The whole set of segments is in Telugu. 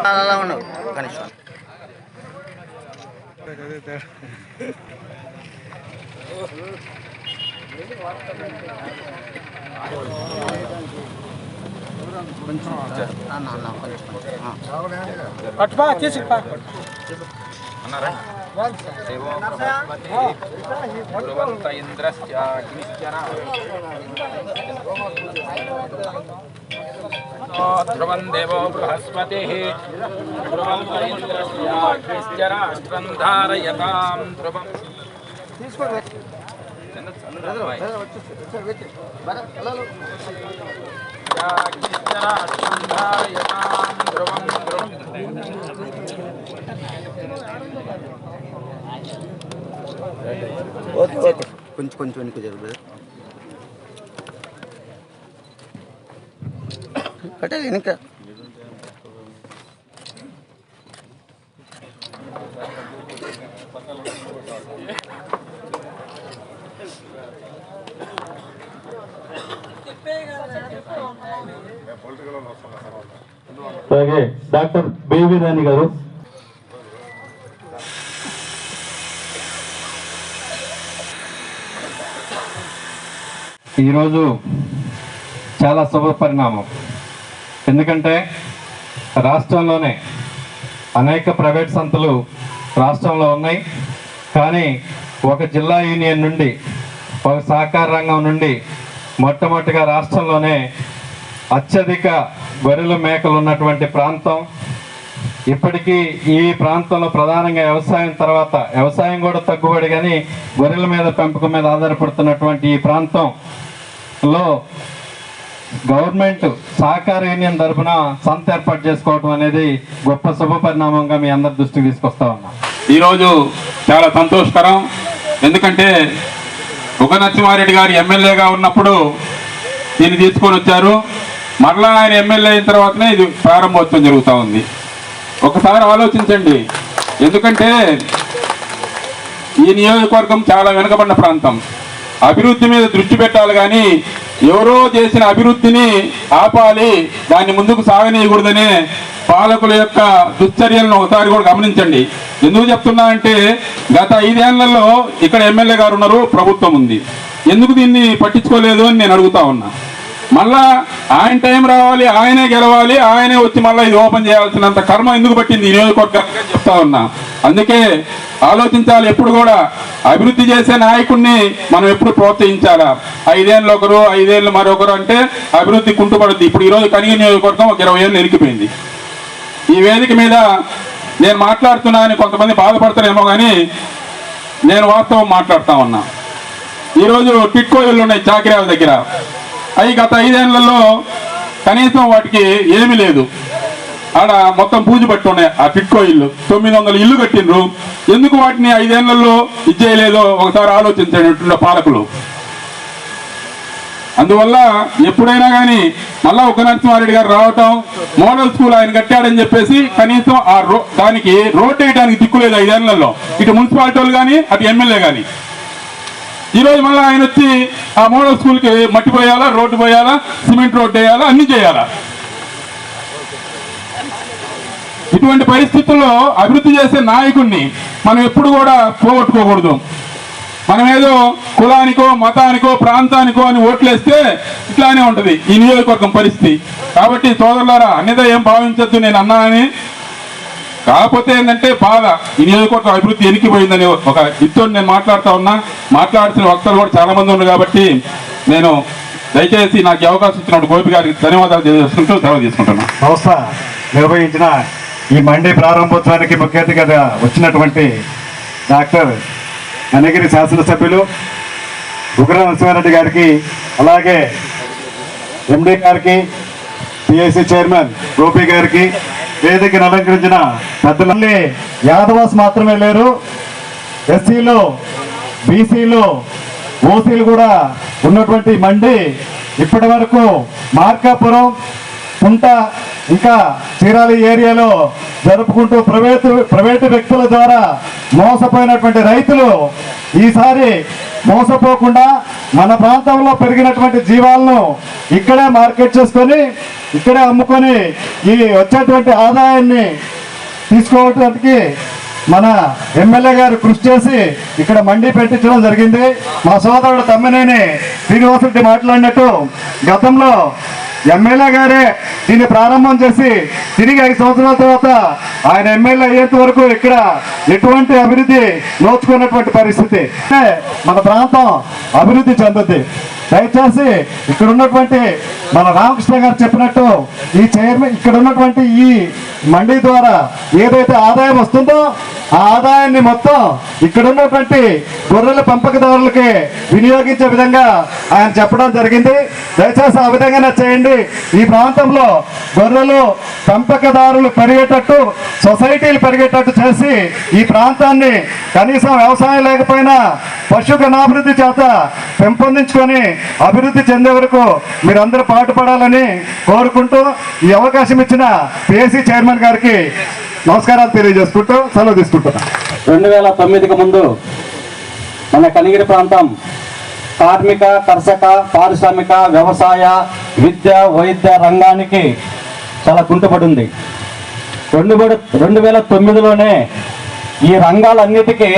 అలా ఉండవు కనీసం పట్టుపా తీసి ధ్రువం దేవో బృహస్పతి రాష్ట్రం ధారయతాం ధ్రువం కొంచెం కొంచెం వెనక్కి జరుగు కట్టాలి వెనక అలాగే డాక్టర్ బేబీ రాణి గారు ఈరోజు చాలా శుభ పరిణామం. ఎందుకంటే రాష్ట్రంలోనే అనేక ప్రైవేట్ సంస్థలు రాష్ట్రంలో ఉన్నాయి, కానీ ఒక జిల్లా యూనియన్ నుండి ఒక సహకార రంగం నుండి మొట్టమొదటిగా రాష్ట్రంలోనే అత్యధిక గొర్రెలు మేకలు ఉన్నటువంటి ప్రాంతం. ఇప్పటికీ ఈ ప్రాంతంలో ప్రధానంగా వ్యవసాయం తర్వాత వ్యవసాయం కూడా తగ్గుబడి, కానీ గొర్రెల మీద పెంపకం మీద ఆధారపడుతున్నటువంటి ఈ ప్రాంతంలో గవర్నమెంట్ సహకార యూనియన్ తరఫున సంస్థ ఏర్పాటు చేసుకోవడం అనేది గొప్ప శుభ పరిణామంగా మీ అందరి దృష్టికి తీసుకొస్తా ఉన్నాం. ఈరోజు చాలా సంతోషకరం. ఎందుకంటే ఉగ నరసింహారెడ్డి గారు ఎమ్మెల్యేగా ఉన్నప్పుడు దీన్ని తీసుకొని వచ్చారు. మరలా ఆయన ఎమ్మెల్యే అయిన తర్వాతనే ఇది ప్రారంభోత్సవం జరుగుతూ ఉంది. ఒకసారి ఆలోచించండి. ఎందుకంటే ఈ నియోజకవర్గం చాలా వెనుకబడిన ప్రాంతం. అభివృద్ధి మీద దృష్టి పెట్టాలి, కానీ ఎవరో చేసిన అభివృద్ధిని ఆపాలి, దాన్ని ముందుకు సాగనీయకూడదనే పాలకుల యొక్క దుశ్చర్యలను ఒకసారి కూడా గమనించండి. ఎందుకు చెప్తున్నా అంటే గత 5 ఏళ్లలో ఇక్కడ ఎమ్మెల్యే గారు ఉన్నారు, ప్రభుత్వం ఉంది, ఎందుకు దీన్ని పట్టించుకోలేదు అని నేను అడుగుతా ఉన్నా. మళ్ళా ఆయన టైం రావాలి, ఆయనే గెలవాలి, ఆయనే వచ్చి మళ్ళీ ఇది ఓపెన్ చేయాల్సినంత కర్మ ఎందుకు పట్టింది ఈ నియోజకవర్గంగా చెప్తా ఉన్నా. అందుకే ఆలోచించాలి. ఎప్పుడు కూడా అభివృద్ధి చేసే నాయకుడిని మనం ఎప్పుడు ప్రోత్సహించాలా. 5 ఏళ్ళు ఒకరు, 5 ఏళ్ళు మరొకరు అంటే అభివృద్ధి కుంటుపడుద్ది. ఇప్పుడు ఈరోజు కనిగి నియోజకవర్గం ఒక 20 ఏళ్ళు ఎనికిపోయింది. ఈ వేదిక మీద నేను మాట్లాడుతున్నానని కొంతమంది బాధపడతారేమో, కానీ నేను వాస్తవం మాట్లాడుతా ఉన్నా. ఈరోజు టిట్కో ఇళ్ళు ఉన్నాయి చాకిరాల దగ్గర. అవి గత 5 ఏళ్లలో కనీసం వాటికి ఏమీ లేదు. ఆడ మొత్తం పూజ పట్టి ఉన్నాయి. ఆ టిట్కో ఇల్లు 900 ఇల్లు కట్టిండ్రు. ఎందుకు వాటిని 5 ఏళ్లలో ఇచ్చేయలేదో ఒకసారి ఆలోచించేటటువంటి పాలకులు. అందువల్ల ఎప్పుడైనా కానీ మళ్ళా ఉగ నరసింహారెడ్డి గారు రావటం, మోడల్ స్కూల్ ఆయన కట్టాడని చెప్పేసి కనీసం ఆ దానికి రోడ్ వేయడానికి దిక్కులేదు 5 ఏళ్లలో, ఇటు మున్సిపాలిటీ వాళ్ళు కానీ అటు ఎమ్మెల్యే కానీ. ఈరోజు మళ్ళీ ఆయన వచ్చి ఆ మోడల్ స్కూల్కి మట్టి పోయాలా, రోడ్డు పోయాలా, సిమెంట్ రోడ్డు వేయాలా, అన్ని చేయాలా. ఇటువంటి పరిస్థితుల్లో అభివృద్ధి చేసే నాయకుడిని మనం ఎప్పుడు కూడా పోగొట్టుకోకూడదు. మనం ఏదో కులానికో మతానికో ప్రాంతానికో అని ఓట్లేస్తే ఇట్లానే ఉంటుంది ఈ నియోజకవర్గం పరిస్థితి. కాబట్టి సోదరులారా, అన్నిదా ఏం భావించద్దు నేను అన్నానని. కాకపోతే ఏంటంటే బాధ, ఈ నియోజకవర్గం అభివృద్ధి ఎనికిపోయిందని ఒక ఇతో నేను మాట్లాడుతూ ఉన్నా. మాట్లాడాల్సిన వక్తలు కూడా చాలా మంది ఉన్నారు, కాబట్టి నేను దయచేసి నాకు అవకాశం ఇచ్చినప్పుడు గోపి గారికి ధన్యవాదాలు తెలియజేసుకుంటూ సెలవు తీసుకుంటున్నాను. సంస్థ నిర్వహించిన ఈ మండీ ప్రారంభోత్సవానికి ముఖ్య అతిథిగా వచ్చినటువంటి డాక్టర్ కనిగిరి శాసనసభ్యులు ఉగ నరసింహారెడ్డి గారికి, అలాగే ఎండి గారికి, పిఐసి చైర్మన్ గోపి గారికి, వేదికను అలంకరించిన పెద్దలన్నీ యాదవాస్ మాత్రమే లేరు, ఎస్సీలో, బీసీలో, ఓసీలు కూడా ఉన్నటువంటి మండి ఇప్పటి వరకు మార్కాపురం, కుంట ఇంకా చీరాలి ఏరియాలో జరుపుకుంటూ ప్రైవేటు వ్యక్తుల ద్వారా మోసపోయినటువంటి రైతులు ఈసారి మోసపోకుండా మన ప్రాంతంలో పెరిగినటువంటి జీవాలను ఇక్కడే మార్కెట్ చేసుకొని ఇక్కడే అమ్ముకొని ఈ వచ్చేటువంటి ఆదాయాన్ని తీసుకోవడానికి మన ఎమ్మెల్యే గారు కృషి చేసి ఇక్కడ మండీ పెట్టించడం జరిగింది. మా సోదరుడు తమ్మినేని శ్రీనివాసరెడ్డి మాట్లాడినట్టు గతంలో ఎమ్మెల్యే గారే దీన్ని ప్రారంభం చేసి తిరిగి 5 సంవత్సరాల తర్వాత ఆయన ఎమ్మెల్యే అయ్యేంత వరకు ఇక్కడ ఎటువంటి అభివృద్ధి నోచుకున్నటువంటి పరిస్థితి. మన ప్రాంతం అభివృద్ధి చెందుద్ది. దయచేసి ఇక్కడ ఉన్నటువంటి మన రామకృష్ణ గారు చెప్పినట్టు ఈ చైర్మన్ ఇక్కడ ఉన్నటువంటి ఈ మండీ ద్వారా ఏదైతే ఆదాయం వస్తుందో ఆ ఆదాయాన్ని మొత్తం ఇక్కడ ఉన్నటువంటి గొర్రెల పెంపకదారులకి వినియోగించే విధంగా ఆయన చెప్పడం జరిగింది. దయచేసి ఆ విధంగానే చేయండి. ఈ ప్రాంతంలో గొర్రెలు పెంపకదారులు పెరిగేటట్టు, సొసైటీలు పెరిగేటట్టు చేసి ఈ ప్రాంతాన్ని కనీసం వ్యవసాయం లేకపోయినా పశుగణాభివృద్ధి చేత పెంపొందించుకొని అభివృద్ధి చెందే వరకు మీరందరూ పాటుపడాలని కోరుకుంటూ ఈ అవకాశం ఇచ్చిన పిఎస్సి చైర్మన్ గారికి నమస్కారాలు తెలియజేసుకుంటూ సెలవు తీసుకుంటున్నాను. 2009కి ముందు మన కనిగిరి ప్రాంతం కార్మిక, కర్షక, పారిశ్రామిక, వ్యవసాయ, విద్య, వైద్య రంగానికి చాలా కుంటుపడింది. 2009లోనే ఈ రంగాలన్నిటికీ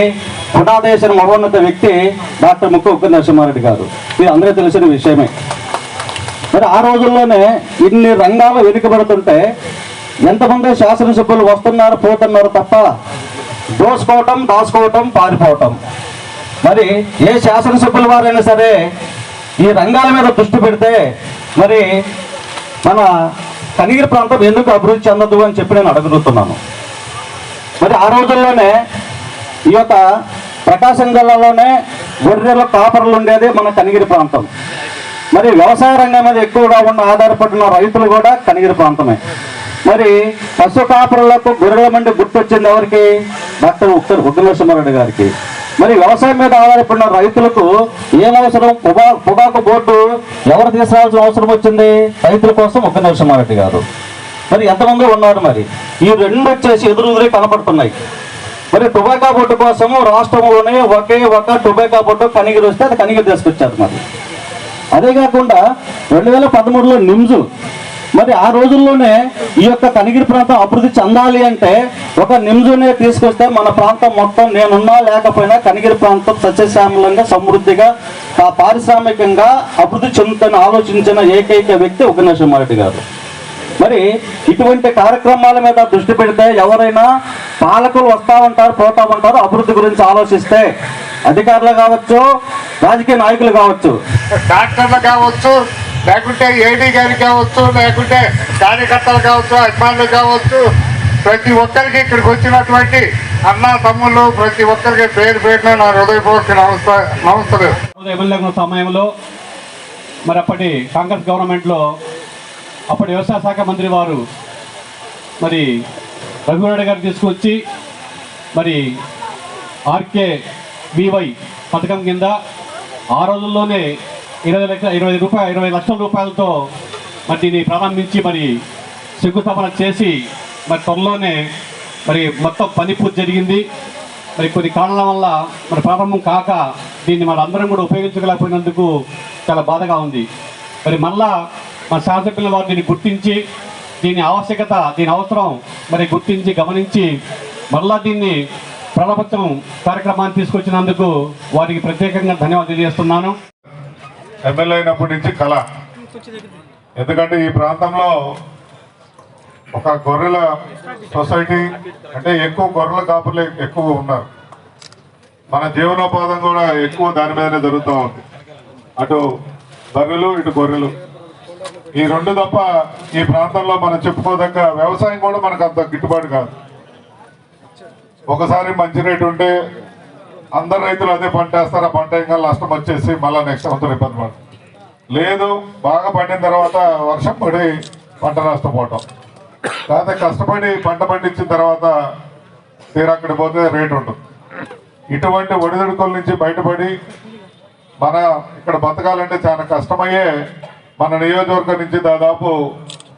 పునాదేశం మహోన్నత వ్యక్తి డాక్టర్ ముక్కు ఉగ్ర నరసింహారెడ్డి గారు. ఇది అందరూ తెలిసిన విషయమే. మరి ఆ రోజుల్లోనే ఇన్ని రంగాలు వెనుకబడుతుంటే ఎంతమంది శాసనసభ్యులు వస్తున్నారు పోతున్నారు తప్ప దోసుకోవటం, దాచుకోవటం, పారిపోవటం. మరి ఏ శాసనసభ్యుల వారైనా సరే ఈ రంగాల మీద దృష్టి పెడితే మరి మన కనిగిరి ప్రాంతం ఎందుకు అభివృద్ధి చెందదు అని చెప్పి నేను అడుగుతున్నాను. మరి ఆ రోజుల్లోనే ఈ యొక్క ప్రకాశం జిల్లాలోనే గొర్రెల కాపర్లు ఉండేది మన కనిగిరి ప్రాంతం. మరి వ్యవసాయ రంగం మీద ఎక్కువగా ఉన్న ఆధారపడిన రైతులు కూడా కనిగిరి ప్రాంతమే. మరి పశు కాపరులకు గొర్రెల మండి గుర్తొచ్చింది ఎవరికి? డాక్టర్ ఉగ్ర నరసింహారెడ్డి గారికి. మరి వ్యవసాయం మీద ఆధారపడిన రైతులకు ఏమవసరం? పొగాకు బోర్డు ఎవరు తీసుకురావాల్సిన అవసరం వచ్చింది? రైతుల కోసం ఉగ్ర నరసింహారెడ్డి గారు. మరి ఎంతమంది ఉన్నారు? మరి ఈ రెండు వచ్చేసి ఎదురు కనపడుతున్నాయి. మరి టొబాకో బోర్డు కోసము రాష్ట్రంలోనే ఒకే ఒక టొబాకో బోర్డు కనిగిరి వస్తే అది కనిగిరి తీసుకొచ్చారు. మరి అదే కాకుండా 2013లో నిమ్స్. మరి ఆ రోజుల్లోనే ఈ యొక్క కనిగిరి ప్రాంతం అభివృద్ధి చెందాలి అంటే ఒక నిమ్స్నే తీసుకొస్తే మన ప్రాంతం మొత్తం నేనున్నా లేకపోయినా కనిగిరి ప్రాంతం సస్యశ్యామలంగా సమృద్ధిగా పారిశ్రామికంగా అభివృద్ధి చెందుతుందని ఆలోచించిన ఏకైక వ్యక్తి ఉగ్ర నరసింహారెడ్డి గారు. మరి ఇటువంటి కార్యక్రమాల మీద దృష్టి పెడితే ఎవరైనా పాలకులు వస్తూ ఉంటారు, పోతా ఉంటారు. అభివృద్ధి గురించి ఆలోచిస్తే అధికారులు కావచ్చు, రాజకీయ నాయకులు కావచ్చు, డాక్టర్లు కావచ్చు, లేకుంటే ఏడీ గారు కావచ్చు, లేకుంటే కార్యకర్తలు కావచ్చు, అభిమానులు కావచ్చు, ప్రతి ఒక్కరికి ఇక్కడికి వచ్చినటువంటి అన్నా తమ్ముళ్ళు ప్రతి ఒక్కరికి పేరు పేరున నా హృదయపూర్వక నమస్తలు. ఎమ్మెల్యే సమయంలో మరి అప్పటి కాంగ్రెస్ గవర్నమెంట్లో అప్పటి వ్యవసాయ శాఖ మంత్రి వారు మరి రఘువరెడ్డి గారు తీసుకొచ్చి మరి RKVY పథకం కింద ఆ రోజుల్లోనే 20 లక్షల రూపాయలతో మరి దీన్ని ప్రారంభించి మరి శంకుస్థాపన చేసి మరి త్వరలోనే మరి మొత్తం పని పూర్తి జరిగింది. మరి కొన్ని కారణాల వల్ల మరి ప్రారంభం కాక దీన్ని మరి అందరం కూడా ఉపయోగించగలేకపోయినందుకు చాలా బాధగా ఉంది. మరి మళ్ళా మన శాసనసభ్యుల వారు దీన్ని గుర్తించి దీని ఆవశ్యకత, దీని అవసరం మరి గుర్తించి గమనించి మళ్ళా దీన్ని ప్రారంభోత్సవం కార్యక్రమాన్ని తీసుకొచ్చినందుకు వారికి ప్రత్యేకంగా ధన్యవాదాలు తెలియజేస్తున్నాను. ఎమ్మెల్యే అయినప్పటి నుంచి కళ. ఎందుకంటే ఈ ప్రాంతంలో ఒక గొర్రెల సొసైటీ అంటే ఎక్కువ గొర్రెల కాపులు ఎక్కువ ఉన్నారు. మన జీవనోపాధం కూడా ఎక్కువ దాని మీదనే జరుగుతూ ఉంది. అటు బర్రెలు, ఇటు గొర్రెలు, ఈ రెండు తప్ప ఈ ప్రాంతంలో మనం చెప్పుకోదగ్గ వ్యవసాయం కూడా మనకు అంత గిట్టుబాటు కాదు. ఒకసారి మంచి రేటు ఉంటే అందరు రైతులు అదే పంట వేస్తారు. ఆ పంట ఇంకా నష్టం వచ్చేసి మళ్ళీ నెక్స్ట్ సంవత్సరం ఇబ్బంది పడుతుంది. లేదు, బాగా పండిన తర్వాత వర్షం పడి పంట నష్టపోవటం, లేకపోతే కష్టపడి పంట పండించిన తర్వాత తీరక్కడి పోతే రేటు ఉంటుంది. ఇటువంటి ఒడిదుడుకుల నుంచి బయటపడి మన ఇక్కడ బతకాలంటే చాలా కష్టమయ్యే మన నియోజకవర్గం నుంచి దాదాపు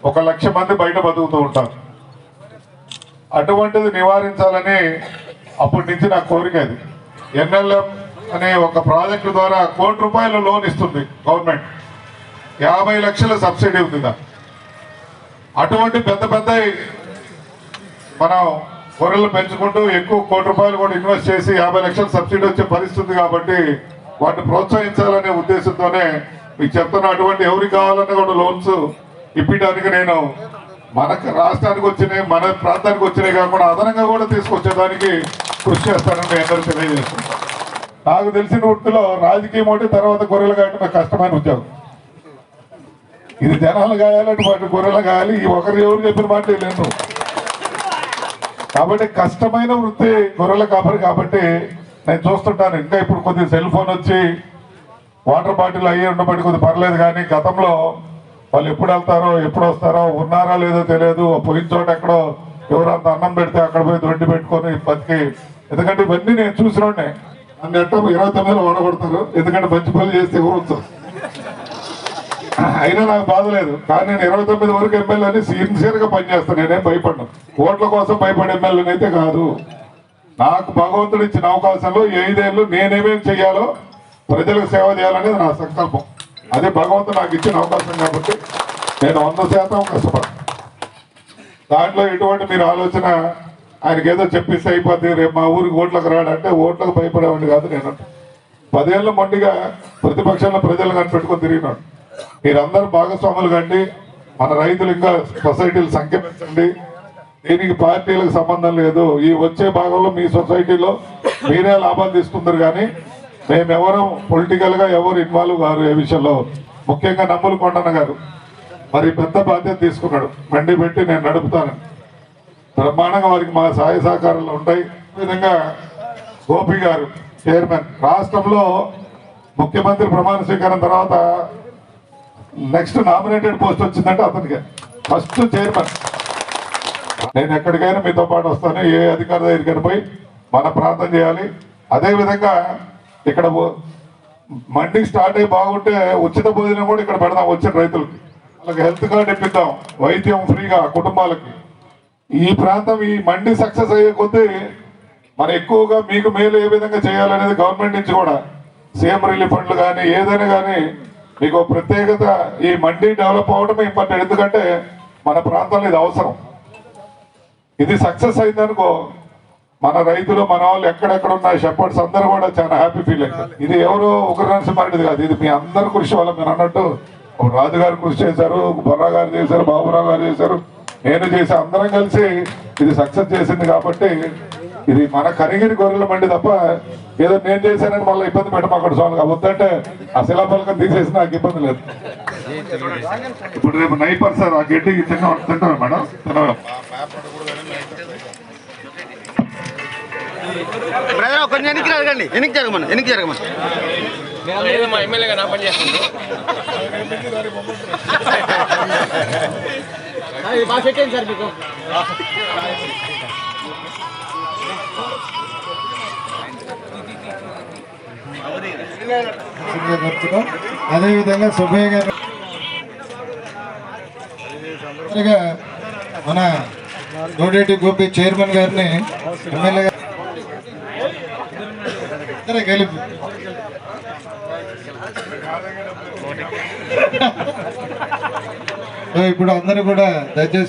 1,00,000 మంది బయట బతుకుతూ ఉంటారు. అటువంటిది నివారించాలని అప్పటి నుంచి నా కోరిక. అది ఎన్ఎల్ఎం అనే ఒక ప్రాజెక్టు ద్వారా ₹1,00,00,000 లోన్ ఇస్తుంది గవర్నమెంట్. 50 లక్షల సబ్సిడీ ఉంది దాన్ని. అటువంటి పెద్ద పెద్ద మనం గొర్రెలు పెంచుకుంటూ ఎక్కువ ₹1,00,00,000 కూడా ఇన్వెస్ట్ చేసి 50 లక్షల సబ్సిడీ వచ్చే పరిస్థితి కాబట్టి వాటిని ప్రోత్సహించాలనే ఉద్దేశంతోనే మీకు చెప్తున్నా. అటువంటి ఎవరికి కావాలన్నా కూడా లోన్స్ ఇప్పించడానికి నేను మనకు రాష్ట్రానికి వచ్చినాయి, మన ప్రాంతానికి వచ్చినాయి కాకుండా అదనంగా కూడా తీసుకొచ్చేదానికి కృషి చేస్తానని మీ అందరూ తెలియజేస్తున్నాను. నాకు తెలిసిన వృత్తిలో రాజకీయం ఒకటి, తర్వాత గొర్రెలు కాయటం నాకు కష్టమైన ఉద్యోగం. ఇది జనాలు గాయాలంటే వాటి గొర్రెలు గాయాలి. ఈ ఒకరు ఎవరు చెప్పిన మాట లేదు. కాబట్టి కష్టమైన వృత్తి గొర్రెల కాపరి. కాబట్టి నేను చూస్తుంటాను. ఇంకా ఇప్పుడు కొద్దిగా సెల్ ఫోన్ వచ్చి వాటర్ బాటిల్ అయ్యి ఉండబట్టి కొద్దిగా పర్లేదు, కానీ గతంలో వాళ్ళు ఎప్పుడు వెళ్తారో ఎప్పుడు వస్తారో, ఉన్నారా లేదో తెలియదు. పోయిన చోట ఎక్కడో ఎవరంత అన్నం పెడితే అక్కడ పోయి దొడ్డి పెట్టుకొని బతికి. ఎందుకంటే ఇవన్నీ నేను చూసినోడే. నన్ను ఎట్టో 29లో ఓడగొడతారు, ఎందుకంటే మంచి పనులు చేస్తే ఎవరు వచ్చారు. అయినా నాకు బాధ లేదు. కానీ నేను 29 వరకు ఎమ్మెల్యేని సిన్సియర్గా పనిచేస్తాను. నేనేం భయపడ్డాను. ఓట్ల కోసం భయపడే ఎమ్మెల్యేని అయితే కాదు. నాకు భగవంతుడు ఇచ్చిన అవకాశంలో 5 ఏళ్ళు నేనేమేమి చేయాలో ప్రజలకు సేవ చేయాలనేది నా సంకల్పం. అదే భగవంతుడు నాకు ఇచ్చిన అవకాశం కాబట్టి నేను 100% కష్టపడతాను. దాంట్లో ఎటువంటి మీరు ఆలోచన ఆయనకి ఏదో చెప్పిస్తే అయిపోద్ది, రేపు మా ఊరికి ఓట్లకు రాడంటే ఓట్లకు భయపడేవాడిని కాదు. నేను 10 ఏళ్ళ మొండిగా ప్రతిపక్షంలో ప్రజలు కానీ పెట్టుకొని తిరిగినాడు. మీరందరూ భాగస్వాములు కండి. మన రైతులు ఇంకా సొసైటీలు సంఖ్య పెంచండి. దీనికి పార్టీలకు సంబంధం లేదు. ఈ వచ్చే భాగంలో మీ సొసైటీలో మీరే లాభాలు తీసుకుంటారు, కానీ మేమెవరూ పొలిటికల్గా ఎవరు ఇన్వాల్వ్ కారు ఏ విషయంలో. ముఖ్యంగా నమ్ములు కొండన్న గారు మరి పెద్ద బాధ్యత తీసుకున్నాడు. మండి పెట్టి నేను నడుపుతాను. బ్రహ్మాండంగా వారికి మా సహాయ సహకారాలు ఉంటాయి. విధంగా గోపి గారు చైర్మన్. రాష్ట్రంలో ముఖ్యమంత్రి ప్రమాణ స్వీకారం తర్వాత నెక్స్ట్ నామినేటెడ్ పోస్ట్ వచ్చిందంటే అతనికి ఫస్ట్ చైర్మన్. నేను ఎక్కడికైనా మీతో పాటు వస్తాను. ఏ అధికారి దగ్గరికి పోయి మన ప్రాంతం చేయాలి. అదేవిధంగా ఇక్కడ మండి స్టార్ట్ అయ్యి బాగుంటే ఉచిత భోజనం కూడా ఇక్కడ పెడదాం. వచ్చిన రైతులకి వాళ్ళకి హెల్త్ కార్డు ఇప్పిద్దాం, వైద్యం ఫ్రీగా కుటుంబాలకి. ఈ ప్రాంతం ఈ మండి సక్సెస్ అయ్యే కొద్దీ మరి ఎక్కువగా మీకు మేలు ఏ విధంగా చేయాలనేది గవర్నమెంట్ నుంచి కూడా సీఎం రిలీఫ్ ఫండ్లు కానీ ఏదైనా కానీ మీకు ప్రత్యేకత. ఈ మండి డెవలప్ అవడమే ఇంపార్టెంట్. ఎందుకంటే మన ప్రాంతంలో ఇది అవసరం. ఇది సక్సెస్ అయిందనుకో మన రైతులు మన వాళ్ళు ఎక్కడెక్కడ ఉన్న షెపర్డ్స్ అందరూ కూడా చాలా హ్యాపీ ఫీల్ అవుతారు. ఇది ఎవరో ఒకరి నరసింహారెడ్డి కాదు, ఇది మీ అందరి కృషి వల్ల. మీరు అన్నట్టు రాజుగారు కృషి చేశారు, బొర్రా గారు చేశారు, బాబురావు గారు చేశారు, నేను చేసి అందరం కలిసి ఇది సక్సెస్ చేసింది. కాబట్టి ఇది మన కనిగిరి గొర్రెల మండి తప్ప ఏదో నేను చేశానని మళ్ళీ ఇబ్బంది పెట్టడం అక్కడ సోల్ వద్దంటే ఆ శిలాఫలకం తీసేసి నాకు ఇబ్బంది లేదు. ఇప్పుడు రేపు నైపర్ సార్ ఆ గడ్డి తింటారు మేడం. బ్రదర్ కొంచెం వెనక్కి జరగండి, వెనక్కి జరగమని. మా ఎమ్మెల్యేగా నా పని చేస్తుంది. బాగా సెట్ అయింది సార్ మీకు. అదేవిధంగా సుబ్బయ్య గారు మన గోడేటి గోపి చైర్మన్ గారిని ఎమ్మెల్యే గెలిపి ఇప్పుడు అందరూ కూడా దయచేసి